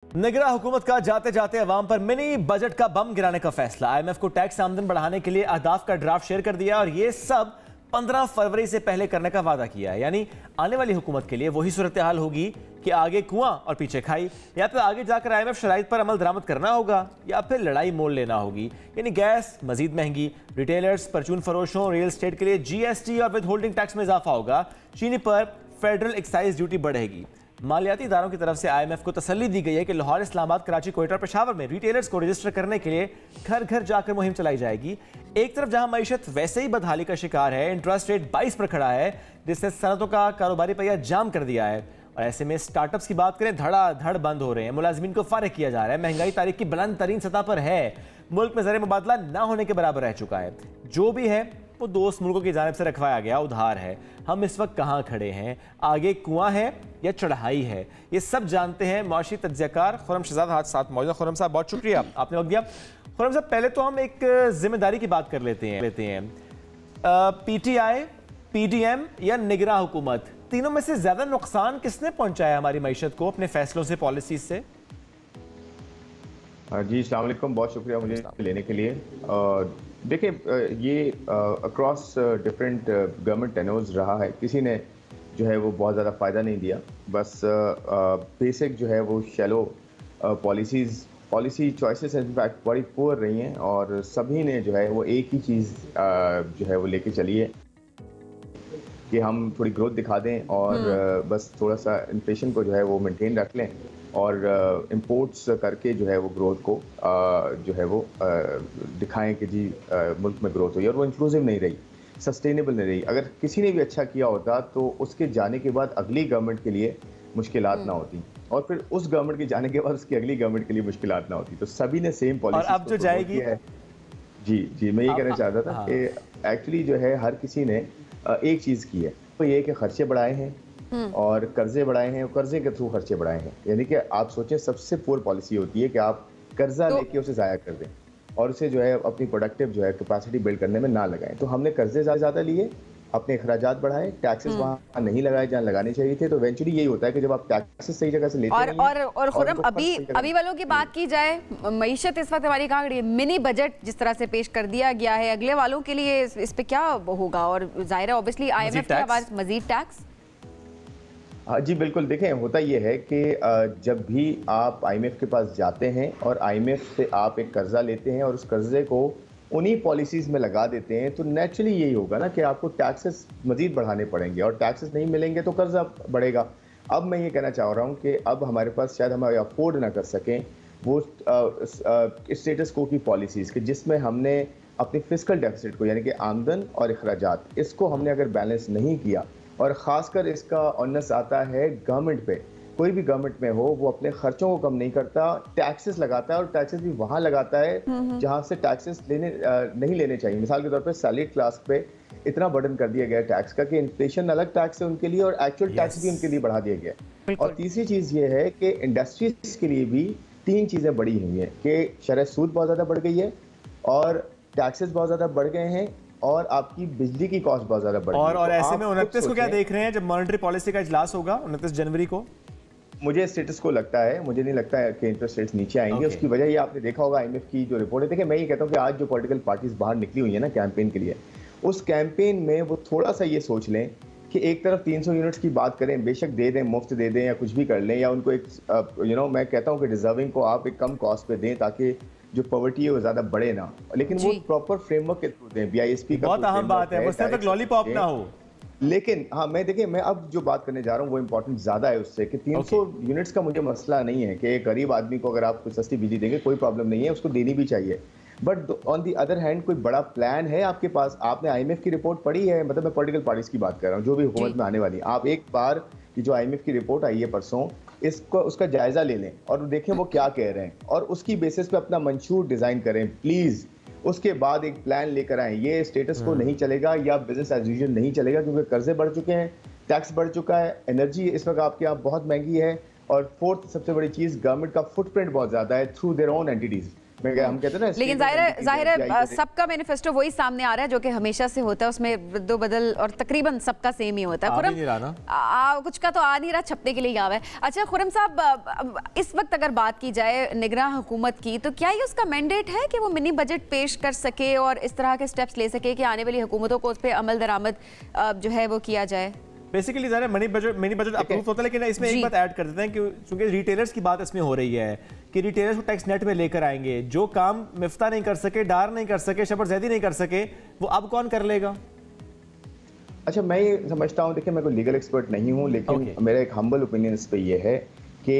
निगरां हुकूमत का जाते जाते अवाम पर मिनी बजट का बम गिराने का फैसला। आईएमएफ को टैक्स आमदन बढ़ाने के लिए अहदाफ का ड्राफ्ट शेयर कर दिया और ये सब 15 फरवरी से पहले करने का वादा किया है। यानी आने वाली हुकूमत के लिए वही सूरत हाल होगी कि आगे कुआं और पीछे खाई, या फिर आगे जाकर आईएमएफ शराइत पर अमल दरामद करना होगा या फिर लड़ाई मोल लेना होगी। यानी गैस मजीद महंगी, रिटेलर्स, परचून फरोशों, रियल एस्टेट के लिए जीएसटी और विद होल्डिंग टैक्स में इजाफा होगा, चीनी पर फेडरल एक्साइज ड्यूटी बढ़ेगी। मालियाती इदारों की तरफ से आईएमएफ को तसल्ली दी गई है कि लाहौर, इस्लामाबाद, कराची, कोयटा और पेशावर में रिटेलर्स को रजिस्टर करने के लिए घर घर जाकर मुहिम चलाई जाएगी। एक तरफ जहां मईशत वैसे ही बदहाली का शिकार है, इंटरेस्ट रेट 22 पर खड़ा है, जिसने सनतों का कारोबारी पहिया जाम कर दिया है, और ऐसे में स्टार्टअप्स की बात करें, धड़ाधड़ बंद हो रहे हैं, मुलाजमीन को फारिग किया जा रहा है, महंगाई तारीख की बुलंद तरीन सतह पर है, मुल्क में ज़र मुबादला ना होने के बराबर रह चुका है। जो भी है वो दोस्त मुल्कों की जानिब से रखवाया गया उधार है। हम इस वक्त कहाँ खड़े हैं, आगे कुआं है या चढ़ाई है, ये सब जानते हैं मुआशी तज्ज़ियाकार खुर्रम शहजाद हाथ साथ मौजूद। खुर्रम साहब बहुत शुक्रिया, आपने वक्त दिया। खुर्रम साहब, पहले तो हम एक जिम्मेदारी की बात कर लेते हैं। पीटीआई, पीडीएम या निगरां हुकूमत, तीनों में से ज्यादा नुकसान किसने पहुंचाया हमारी मईशत को अपने फैसलों से, पॉलिसीज से? जी अस्सलाम वालेकुम, बहुत शुक्रिया मुझे लेने के लिए। देखिए, ये अक्रॉस डिफरेंट गवर्नमेंट टेन्योर्स रहा है, किसी ने जो है वो बहुत ज़्यादा फ़ायदा नहीं दिया, बस बेसिक जो है वो शैलो पॉलिसी चॉइसेस इनफैक्ट बड़ी पुअर रही हैं, और सभी ने जो है वो एक ही चीज़ जो है वो लेके चली है कि हम थोड़ी ग्रोथ दिखा दें और बस थोड़ा सा इन्फ्लेशन को जो है वो मेंटेन रख लें और इंपोर्ट्स करके जो है वो ग्रोथ को जो है वो दिखाएं कि जी मुल्क में ग्रोथ हुई, और वो इंक्लूसिव नहीं रही, सस्टेनेबल नहीं रही। अगर किसी ने भी अच्छा किया होता तो उसके जाने के बाद अगली गवर्नमेंट के लिए मुश्किलात ना होती, और फिर उस गवर्नमेंट के जाने के बाद उसकी अगली गवर्नमेंट के लिए मुश्किलात ना होती। तो सभी ने सेम पॉलिसी, और अब जो जाएगी है जी मैं ये कहना चाहता था कि एक्चुअली जो है हर किसी ने एक चीज़ की है, तो ये कि खर्चे बढ़ाए हैं और कर्जे बढ़ाए हैं, और कर्जे के थ्रू खर्चे बढ़ाए हैं। यानी कि आप सोचें, सबसे पुअर पॉलिसी होती है कि आप कर्जा लेके उसे ज़ाया कर दें और उसे जो है अपनी प्रोडक्टिव जो है कैपेसिटी बिल्ड करने में ना लगाएं। तो हमने कर्जे ज़्यादा लिए, अपने अखराजात बढ़ाए, टैक्सेस वहाँ नहीं लगाए जहाँ लगाने चाहिए थे। तो इवेंचुअली यही होता है कि जब आप टैक्सेस सही जगह से लेते हैं और खुर्रम, अभी वालों की बात की जाए, मईशत इस वक्त हमारी कहाँ खड़ी है? मिनी बजट जिस तरह से पेश कर दिया गया है, अगले वालों के लिए इस पे क्या होगा? और जाहिर है ऑब्वियसली आईएमएफ की आवाज, मजीद टैक्स। हाँ जी बिल्कुल। देखें, होता यह है कि जब भी आप आईएमएफ के पास जाते हैं और आईएमएफ से आप एक कर्जा लेते हैं और उस कर्जे को उन्हीं पॉलिसीज में लगा देते हैं, तो नेचुरली यही होगा ना कि आपको टैक्सेस मजीद बढ़ाने पड़ेंगे, और टैक्सेस नहीं मिलेंगे तो कर्जा बढ़ेगा। अब मैं ये कहना चाह रहा हूँ कि अब हमारे पास शायद हम अफोर्ड ना कर सकें वो स्टेटस को की पॉलिसीज़ के, जिसमें हमने अपनी फिस्कल डेफिसिट को, यानी कि आमदन और अखराजात, इसको हमने अगर बैलेंस नहीं किया, और ख़ासकर इसका ऑनस आता है गवर्नमेंट पे। कोई भी गवर्नमेंट में हो, वो अपने खर्चों को कम नहीं करता, टैक्सेस लगाता है, और टैक्सेस भी वहाँ लगाता है जहाँ से टैक्सेस नहीं लेने चाहिए। मिसाल के तौर पे सैलरीड क्लास पे इतना बर्डन कर दिया गया टैक्स का कि इन्फ्लेशन अलग टैक्स है उनके लिए और एक्चुअल टैक्स भी उनके लिए बढ़ा दिया गया। और तीसरी चीज़ ये है कि इंडस्ट्रीज के लिए भी तीन चीज़ें बढ़ी हुई हैं कि शरह सूद बहुत ज़्यादा बढ़ गई है, और टैक्सेस बहुत ज़्यादा बढ़ गए हैं, और आपकी बिजली की कॉस्ट बहुत ज़्यादा बढ़ गई है। और ऐसे में 29 को क्या देख रहे हैं जब मॉनेटरी पॉलिसी का इजलास होगा 29 जनवरी को? मुझे स्टेटस को लगता है, मुझे नहीं लगता है कि इंटरेस्ट रेट्स नीचे आएंगे। उसकी वजह ये आपने देखा होगा आईएमएफ की जो रिपोर्ट है। देखिए, मैं ये कहता हूँ कि आज जो पॉलिटिकल पार्टीज बाहर निकली हुई है ना कैंपेन के लिए, उस कैंपेन में वो थोड़ा सा ये सोच लें कि एक तरफ 300 यूनिट्स की बात करें, बेशक दे दें, मुफ्त दे दें या कुछ भी कर लें, या उनको एक मैं कहता हूँ कि डिजर्विंग को आप एक कम कॉस्ट पे दें ताकि जो पॉवर्टी है वो ज़्यादा बढ़े ना, लेकिन वो प्रॉपर फ्रेमवर्क के थ्रू दें। बीआईएसपी का बहुत अहम बात है, वो सिर्फ लॉलीपॉप ना हो। लेकिन हाँ, मैं अब जो बात करने जा रहा हूँ वो इम्पोर्टेंट ज़्यादा है उससे, कि 300 यूनिट्स का मुझे मसला नहीं है कि गरीब आदमी को अगर आप कुछ सस्ती बिजली देंगे कोई प्रॉब्लम नहीं है, उसको देनी भी चाहिए। But on the other hand कोई बड़ा प्लान है आपके पास? आपने आईएमएफ की रिपोर्ट पढ़ी है? मतलब मैं पॉलिटिकल पार्टीज की बात कर रहा हूँ जो भी हुकूमत में आने वाली। आप एक बार की जो आईएमएफ की रिपोर्ट आई है परसों, उसका जायजा ले लें और देखें वो क्या कह रहे हैं, और उसकी बेसिस पे अपना मंशूर डिज़ाइन करें प्लीज़। उसके बाद एक प्लान लेकर आएँ। ये स्टेटस को नहीं चलेगा या बिजनेस एज यूजुअल नहीं चलेगा, क्योंकि कर्जे बढ़ चुके हैं, टैक्स बढ़ चुका है, एनर्जी इस वक्त आपके यहाँ बहुत महंगी है, और फोर्थ सबसे बड़ी चीज़, गवर्नमेंट का फुटप्रिंट बहुत ज़्यादा है थ्रू देयर ओन एंटिटीज़। हम कहते हैं ना, लेकिन जाहिर है सबका मैनिफेस्टो वही सामने आ रहा है जो कि हमेशा से होता है, उसमें रद्दो बदल और तकरीबन सबका सेम ही होता है। खुरम कुछ का तो आ नहीं रहा, छपने के लिए आवा है। अच्छा खुरम साहब, इस वक्त अगर बात की जाए निगरान हुकूमत की, तो क्या ये उसका मैंडेट है कि वो मिनी बजट पेश कर सके और इस तरह के स्टेप्स ले सके कि आने वाली हुकूमतों को उस पर अमल दरामद जो है वो किया जाए? बेसिकली ज़रा मिनी बजट अप्रूव होता है, लेकिन इसमें एक बात ऐड कर देते हैं कि क्योंकि रिटेलर्स की बात इसमें हो रही है कि रिटेलर्स को टैक्स नेट में लेकर आएंगे, जो काम मिफ्ता नहीं कर सके, डार नहीं कर सके, शबर जैदी नहीं कर सके, वो अब कौन कर लेगा? अच्छा, मैं ये समझता हूँ, देखिए मैं कोई लीगल एक्सपर्ट नहीं हूँ, लेकिन मेरा एक हम्बल ओपिनियन इस पे ये है कि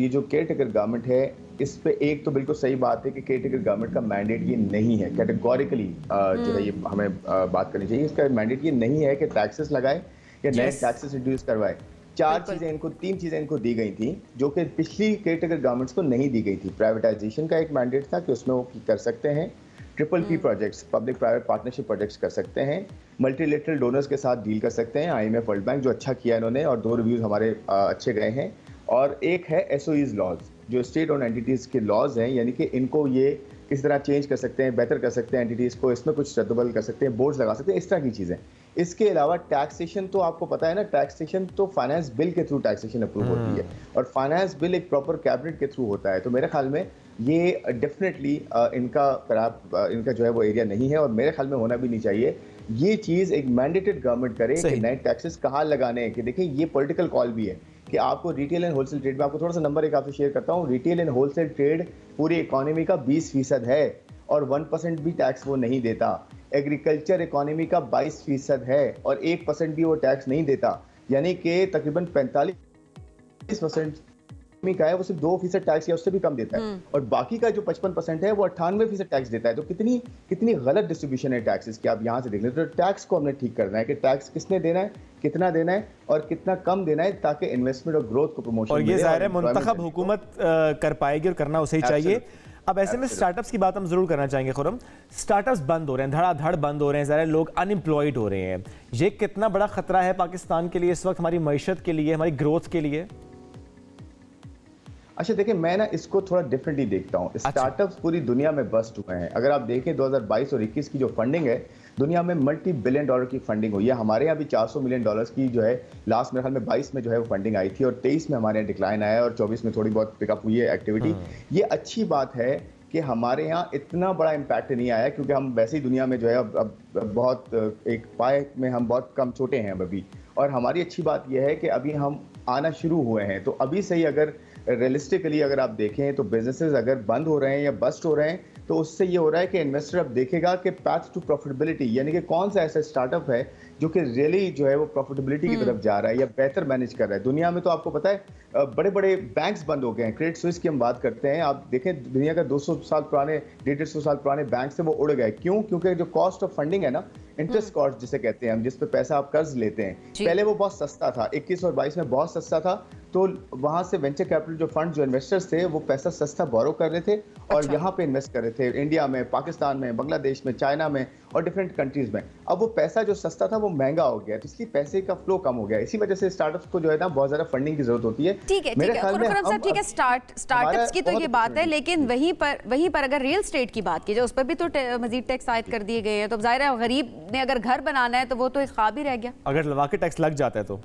ये जो केयर टेकर गवर्नमेंट है, इस पे एक तो बिल्कुल सही बात है कि केयर टेकर गवर्नमेंट का मैंडेट ये नहीं है, कैटेगोरिकली जो है ये हमें बात करनी चाहिए। इसका मैंडेट ये नहीं है कि टैक्सेस लगाए या नए टैक्सेस रिड्यूस करवाए। तीन चीजें इनको दी गई थी जो कि पिछली केयर टेकर गवर्नमेंट्स को नहीं दी गई थी। प्राइवेटाइजेशन का एक मैंडेट था कि उसमें वो कर सकते हैं, PPP projects, public private partnership projects कर सकते हैं, मल्टीलेटरल डोनर्स के साथ डील कर सकते हैं, IMF वर्ल्ड बैंक जो अच्छा किया इन्होंने और 2 रिव्यूज हमारे अच्छे गए हैं। और एक है SOEs लॉज, जो स्टेट ओन एंटिटीज के लॉज हैं, यानी कि इनको ये किस तरह चेंज कर सकते हैं, बेहतर कर सकते हैं एंटिटीज को, इसमें कुछ रद्दबदल कर सकते हैं, बोर्ड्स लगा सकते हैं, इस तरह की चीज़ें। इसके अलावा टैक्सेशन तो आपको पता है ना, टैक्सेशन तो फाइनेंस बिल के थ्रू टैक्सेशन अप्रूव होती है और फाइनेंस बिल एक प्रॉपर कैबिनेट के थ्रू होता है। तो मेरे ख्याल में ये डेफिनेटली इनका जो है वो एरिया नहीं है और मेरे ख्याल में होना भी नहीं चाहिए। ये चीज़ एक मैंडेटेड गवर्नमेंट करे कि नए टैक्सेस कहाँ लगाने हैं, कि देखिए ये पॉलिटिकल कॉल भी है कि आपको रिटेल एंड होलसेल ट्रेड में, आपको थोड़ा सा नंबर एक आपसे शेयर करता हूँ, रिटेल एंड होलसेल ट्रेड पूरी इकोनॉमी का 20% है और 1% भी टैक्स वो नहीं देता। एग्रीकल्चर इकोनॉमी का 22% है और 1% भी वो टैक्स नहीं देता, यानी कि तकरीबन 45% का है, वो सिर्फ 2% टैक्स या उससे भी कम देता है और बाकी का जो 55% है वो 98% टैक्स देता है। तो कितनी गलत डिस्ट्रीब्यूशन है टैक्सेस की, आप यहाँ से देख लें। तो टैक्स को हमने ठीक करना है कि टैक्स किसने देना है, कितना देना है और कितना कम देना है, ताकि इन्वेस्टमेंट और ग्रोथ को प्रमोशन और ये ज़ाहिर है मुंतखब हुकूमत कर पाएगी और करना उसे ही चाहिए। अब ऐसे में स्टार्टअप्स की बात हम जरूर करना चाहेंगे खुरम। स्टार्टअप्स बंद हो रहे हैं, धड़ाधड़ बंद हो रहे हैं, ज़रा लोग अनएम्प्लॉयड हो रहे हैं। ये कितना बड़ा खतरा है पाकिस्तान के लिए इस वक्त, हमारी मईशत के लिए, हमारी ग्रोथ के लिए? अच्छा देखिए, मैं ना इसको थोड़ा डिफरेंटली देखता हूँ। स्टार्टअप्स पूरी दुनिया में बस्ट हुए हैं। अगर आप देखें 2022 और 21 की जो फंडिंग है, दुनिया में $multi-billion की फंडिंग हुई है। हमारे यहाँ भी $400 मिलियन की जो है लास्ट मेरे ख्याल में 22 में जो है वो फंडिंग आई थी और 23 में हमारे यहाँ डिक्लाइन आया और 24 में थोड़ी बहुत पिकअप हुई है एक्टिविटी। ये अच्छी बात है कि हमारे यहाँ इतना बड़ा इम्पैक्ट नहीं आया, क्योंकि हम वैसे ही दुनिया में जो है अब बहुत एक पाए में हम बहुत कम छोटे हैं अभी। और हमारी अच्छी बात यह है कि अभी हम आना शुरू हुए हैं। तो अभी से ही अगर रियलिस्टिकली अगर आप देखें तो बिजनेसेस अगर बंद हो रहे हैं या बस्ट हो रहे हैं, तो उससे ये हो रहा है कि इन्वेस्टर अब देखेगा कि पैथ टू प्रॉफिटेबिलिटी, यानी कि कौन सा ऐसा स्टार्टअप है जो कि रियली जो है वो प्रॉफिटेबिलिटी की तरफ जा रहा है या बेहतर मैनेज कर रहा है। दुनिया में तो आपको पता है बड़े बड़े बैंक्स बंद हो गए हैं। क्रेडिट स्विस की हम बात करते हैं, आप देखें दुनिया का 200 साल पुराने 150 साल पुराने बैंक से वो उड़ गए। क्यों? क्योंकि जो कॉस्ट ऑफ फंडिंग है ना, इंटरेस्ट कॉस्ट जिसे कहते हैं हम, जिस पे पैसा आप कर्ज लेते हैं, पहले वो बहुत सस्ता था, 21 और 22 में बहुत सस्ता था। तो वहां से वेंचर कैपिटल जो फंड जो इन्वेस्टर्स थे वो पैसा सस्ता बोरो कर रहे थे और यहाँ पे इन्वेस्ट कर रहे थे, इंडिया में, पाकिस्तान में, बांग्लादेश में, चाइना में और डिफरेंट कंट्रीज में। अब वो पैसा जो सस्ता था वो महंगा हो गया, तो इसलिए पैसे का फ्लो कम हो गया। इसी वजह से स्टार्टअप्स को जो है ना बहुत ज्यादा फंडिंग की जरूरत होती है। ठीक है, ठीक है, स्टार्टअप्स की तो ये बात है, लेकिन वहीं पर अगर रियल एस्टेट की बात की जाए उस पर भी तो मजीद टैक्स आयद कर दिए गए हैं। तो जाहिर है गरीब ने अगर घर बनाना है तो वो तो एक ख्वाब ही रह गया अगर लगा के टैक्स लग जाता है तो।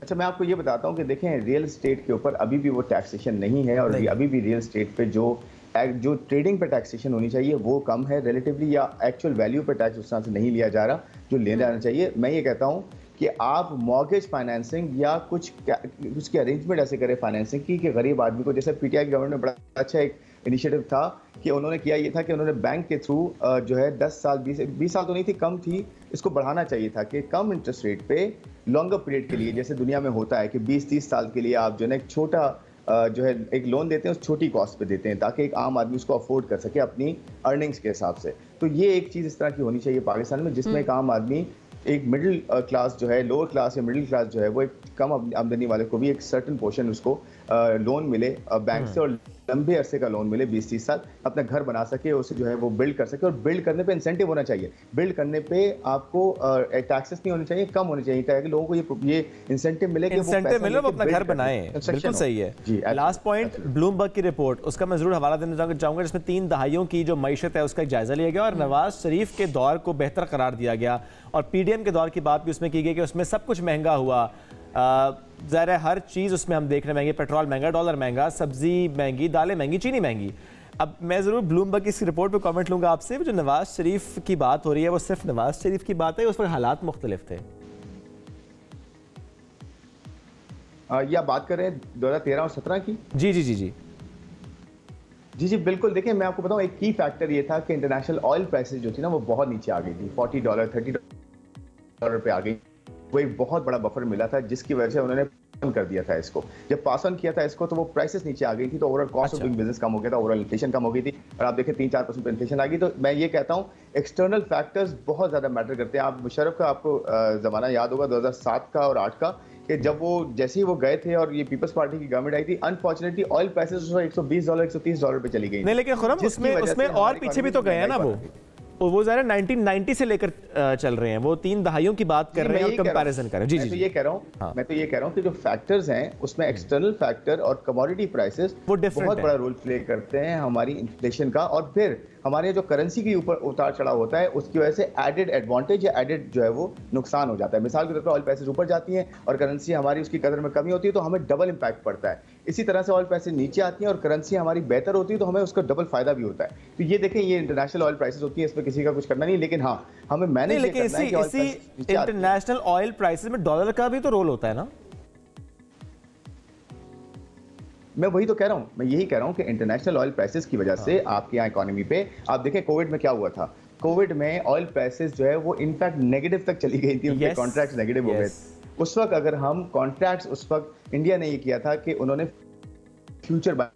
अच्छा, मैं आपको ये बताता हूँ कि देखें रियल एस्टेट के ऊपर अभी भी वो टैक्सेशन नहीं है और अभी भी रियल एस्टेट पे जो ट्रेडिंग पे टैक्सेशन होनी चाहिए वो कम है रिलेटिवली, या एक्चुअल वैल्यू पे टैक्स उस तरह से नहीं लिया जा रहा जो लेना जाना चाहिए। मैं ये कहता हूँ कि आप मॉर्गेज फाइनेंसिंग या कुछ उसकी अरेंजमेंट ऐसे करें फाइनेंसिंग की कि गरीब आदमी को, जैसे पीटीआई गवर्नमेंट में बड़ा अच्छा एक इनिशिएटिव था कि उन्होंने किया ये था कि उन्होंने बैंक के थ्रू जो है 10 साल 20 साल तो नहीं थी, कम थी, इसको बढ़ाना चाहिए था कि कम इंटरेस्ट रेट पे लॉन्गर पीरियड के लिए, जैसे दुनिया में होता है कि 20-30 साल के लिए आप जो है एक छोटा जो है एक लोन देते हैं, उस छोटी कॉस्ट पे देते हैं ताकि एक आम आदमी उसको अफोर्ड कर सके अपनी अर्निंग्स के हिसाब से। तो ये एक चीज़ इस तरह की होनी चाहिए पाकिस्तान में, जिसमें एक आम आदमी, एक मिडिल क्लास जो है, लोअर क्लास या मिडिल क्लास जो है, वो एक कम आमदनी वाले को भी एक सर्टेन पोर्शन उसको लोन मिले बैंक से और लंबे अरसे का लोन मिले 20-30 साल, अपना घर बना सके, उसे जो है वो बिल्ड कर सके। और बिल्ड करने पे इंसेंटिव होना चाहिए, बिल्ड करने पे आपको टैक्सेस नहीं होने चाहिए, कम होने चाहिए, ताकि लोगों को ये इंसेंटिव मिले कि वो अपना घर बनाए। बिल्कुल सही है। लास्ट पॉइंट, ब्लूमबर्ग की रिपोर्ट, उसका मैं जरूर हवाला देना चाहूंगा, जिसमें 3 दहाइयों की जो मईशत है उसका एक जायजा लिया गया और नवाज शरीफ के दौर को बेहतर करार दिया गया और पीडीएम के दौर की बात भी उसमें की गई कि उसमें सब कुछ महंगा हुआ। ज़रा हर चीज़ उसमें हम देख रहे महंगी, पेट्रोल महंगा, डॉलर महंगा, सब्जी महंगी, दालें महंगी, चीनी महंगी। अब मैं ज़रूर ब्लूमबर्ग की इस रिपोर्ट पे कमेंट लूँगा आपसे। जो नवाज शरीफ की बात हो रही है वो सिर्फ नवाज शरीफ की बात है, उस पर हालात मुख्तलिफ थे। या बात करें 2013 और 17 की? जी जी जी जी जी जी बिल्कुल। देखिए मैं आपको बताऊं, एक की फैक्टर ये था कि इंटरनेशनल ऑयल प्राइसेस जो थी ना वो बहुत नीचे आ गई थी, $40 $30 पे आ गई। वो एक बहुत बड़ा बफर मिला था जिसकी वजह से उन्होंने बंद कर दिया था इसको। जब पास ऑन किया था इसको तो वो प्राइसेस नीचे आ गई थी, तो overall cost of doing business कम हो गया था, ओवरऑल इन्फ्लेशन कम हो गई थी और आप देखें 3-4% पे इन्फ्लेशन आ गई। तो मैं ये कहता हूँ एक्सटर्नल फैक्टर्स बहुत ज्यादा मैटर करते हैं। आप मुशर्रफ का आपको जमाना याद होगा 2007 का और 8 का, कि जब वो जैसे ही वो गए थे और ये पीपल्स पार्टी की गवर्नमेंट आई थी, अनफॉर्चुनेटली ऑयल प्राइसेस $120 $130 पे चली गई। नहीं लेकिन खुरम उसमें और पीछे भी तो गए हैं ना वो ज़रा 1990 से लेकर चल रहे हैं, वो 3 दहाइयों की बात कर रहे हैं और कंपैरिजन कर रहे हैं। जी जी, मैं तो ये कह रहा हूँ कि जो फैक्टर्स हैं उसमें एक्सटर्नल फैक्टर और कमोडिटी प्राइसेस वो बहुत बड़ा रोल प्ले करते हैं हमारी इन्फ्लेशन का। और फिर हमारे जो करेंसी के ऊपर उतार चढ़ाव होता है उसकी वजह से एडेड एडवांटेज या एडेड जो है वो नुकसान हो जाता है। मिसाल के तौर पर ऑयल प्राइसेस ऊपर जाती हैं और करेंसी हमारी उसकी कदर में कमी होती है तो हमें डबल इंपैक्ट पड़ता है। इसी तरह से ऑयल प्राइसेस नीचे आती हैं और करेंसी हमारी बेहतर होती है तो हमें उसका डबल फायदा भी होता है। तो ये देखें, ये इंटरनेशनल ऑयल प्राइसेस होती है, इसमें किसी का कुछ करना नहीं, लेकिन हाँ हमें मैनेज करना है कि इसी इंटरनेशनल ऑयल प्राइसेस में डॉलर का भी तो रोल होता है ना। मैं वही तो कह रहा हूं, मैं यही कह रहा हूं कि इंटरनेशनल ऑयल प्राइसेस की वजह से आपके यहाँ इकोनॉमी पे आप देखें कोविड में क्या हुआ था। कोविड में ऑयल प्राइसेस जो है वो इनफैक्ट नेगेटिव तक चली गई थी, उनके कॉन्ट्रैक्ट्स नेगेटिव हो गए। उस वक्त अगर हम कॉन्ट्रैक्ट्स, उस वक्त इंडिया ने ये किया था कि उन्होंने फ्यूचर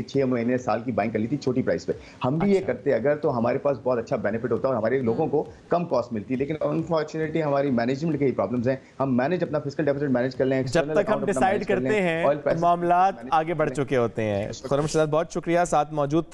6 महीने साल की बाइंग कर ली थी छोटी प्राइस पे। हम भी ये करते अगर तो हमारे पास बहुत अच्छा बेनिफिट होता और हमारे लोगों को कम कॉस्ट मिलती। लेकिन अनफॉर्चुनेटली हमारी मैनेजमेंट के ही प्रॉब्लम्स हैं। हम मैनेज अपना फिस्कल डेफिसिट मैनेज कर लें, जब तक हम डिसाइड करते हैं मामलात आगे बढ़ चुके होते हैं। खुर्रम शहजाद बहुत शुक्रिया, साथ मौजूद थे।